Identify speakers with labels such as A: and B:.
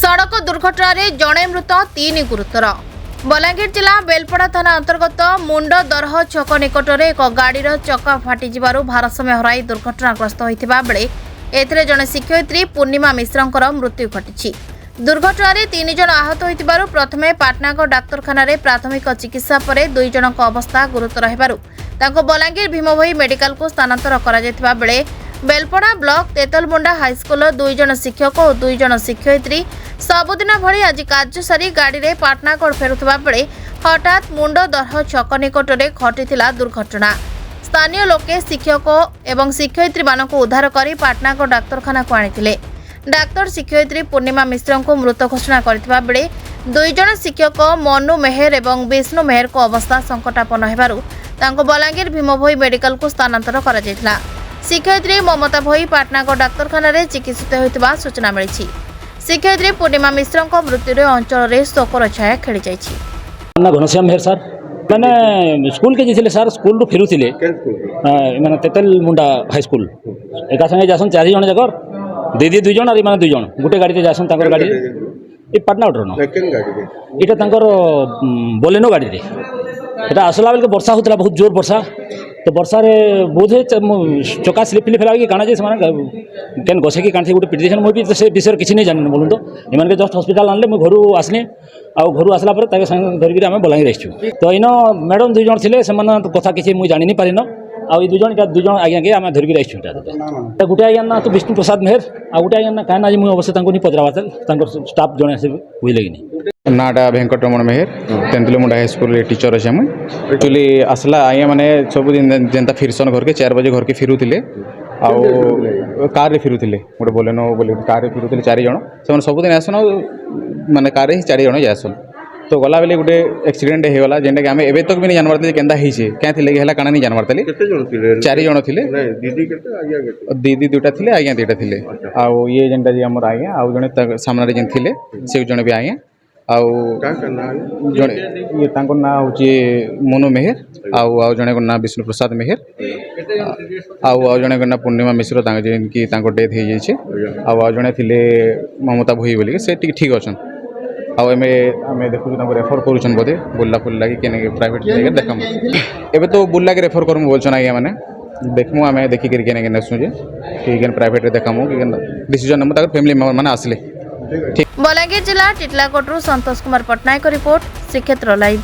A: सड़क दुर्घटना जड़े मृत 3 गुरुतर। बलांगीर जिला बेलपड़ा थाना अंतर्गत मुंड दरह छक निकट में एक गाड़ीर चक्का फाटी भारसाम्य हराई दुर्घटनाग्रस्त होता बेले एथिरे जड़े शिक्षयित्री पूर्णिमा मिश्र मृत्यु घटी। दुर्घटना 3 जन आहत होइतिबारु प्रथमे पाटनागढ़ डाक्तरखाना प्राथमिक चिकित्सा पर 2 जन अवस्था गुरुतर हेबारु तांको बलांगीर भीमभोई मेडिकल को स्थानांतर करा जायतिबा बेले बेलपड़ा ब्लॉक तेतलमुंडा हाईस्कूल 2 जन शिक्षक और 2 जन शिक्षयित्री सबुदिन भली आज कार्य सारी गाड़ी में पाटनागढ़ फेरुवा बेले हठात मुंड दरह छक निकट में घटी दुर्घटना। स्थानीय लोके शिक्षक एवं शिक्षयित्री मानक उद्धार कर पाटनागढ़ डाक्तरखाना को आनी। डाक्तर शिक्षयित्री पूर्णिमा मिश्र को मृत घोषणा करथिबा बेले 2 जन शिक्षक मनु मेहर एवं विष्णु मेहर को अवस्था संकटापन्न हेबारु तांको बलांगीर भीमभोई मेडिकल को स्थानांतर करा जायतिला। शिक्षयित्री ममता भोई पाटनागढ़ डाक्तरखाना चिकित्सित होइतिबा सूचना मिली। शिक्षयित्री पूर्णिमा मिश्र मृत्यु अंचल में शोकर छाया खेली जाइछि।
B: घनश्याम मेहर सर मैंने स्कूल के जाइए सर स्कूल फेरुले मैंने तेतलमुंडा हाईस्कूल एका संगे जासन 4 जन जाकर दीदी 2 जन और मैंने 2 जन गोटे गाड़ी जासन गाड़ी ये पाटनागढ़ यहाँ बोलेनो गाड़ी ये आसला बेल वर्षा होता बहुत जोर वर्षा तो वर्षा रे बोध चका स्लिप फिलिप है काना जे केन गसे की कान गोटे पिटी मुझे भी से विषय किसी नहीं जानी बोलूँ तो इमान के जस्ट हॉस्पिटल आनले मुझे घर आसली घर आसला धरिकी आम बलांगीर आसचु तो इन मैडम 2 जन थे से कथा किसी मुझे जानी पारिन आउ 2 जन 2 जन आज्ञा के आम धरिकी आसचु गोटे आज्ञा ना तो विष्णु प्रसाद मेहर आ गोटे आज्ञा ना क्या आज मुझे अवश्य नहीं पचरा स्टाफ जन आस बुझे कि नहीं
C: नाटा वेंकटरमण मेहर तेतलमुंडा हाईस्कूल टीचर अच्छे मुझे एक्चुअली आसला आज्ञा मैंने सब दिन जेनता फिरसन घर के 4 बजे घर के फिरुले कार फिरुले गोटे बोलेनो बोले कार फिरुले 4 जन से सबुदिन आसन माने कार 4 जन जासन तो गला बेले गोटे एक्सीडेंट होगा जेनटा कि आम एवं तक भी नहीं जानवर थे केन्ता क्या है काना नहीं जानवर थे 4 जन थे दीदी 2टा थे आज्ञा 2टा थे आउ ये जेनटा जी आम आज्ञा आउ जड़े सामने जेन थे से जड़े भी आज्ञा आउ जड़े ये ना हूँ मनु मेहर आउ जड़े ना विष्णु प्रसाद मेहर आउ जड़े ना पूर्णिमा मिश्र कि डेथ हो जाए आउ जड़े थे ममता भोई बोलिक से ठीक अच्छा आम देखु रेफर करुन बोधे बुला फुला कि प्राइवेट देखम एवं तो बुला के रेफर करमु बोलछन आज्ञा मैंने देखमु आम देखिक सुजे कि प्राइवेट देखामु कि डिसीजन नमु फैमिली मेम्बर मैंने आसले।
A: बलांगीर जिला टिटलाकोट संतोष कुमार पट्टनायक रिपोर्ट श्रीक्षेत्र लाइव।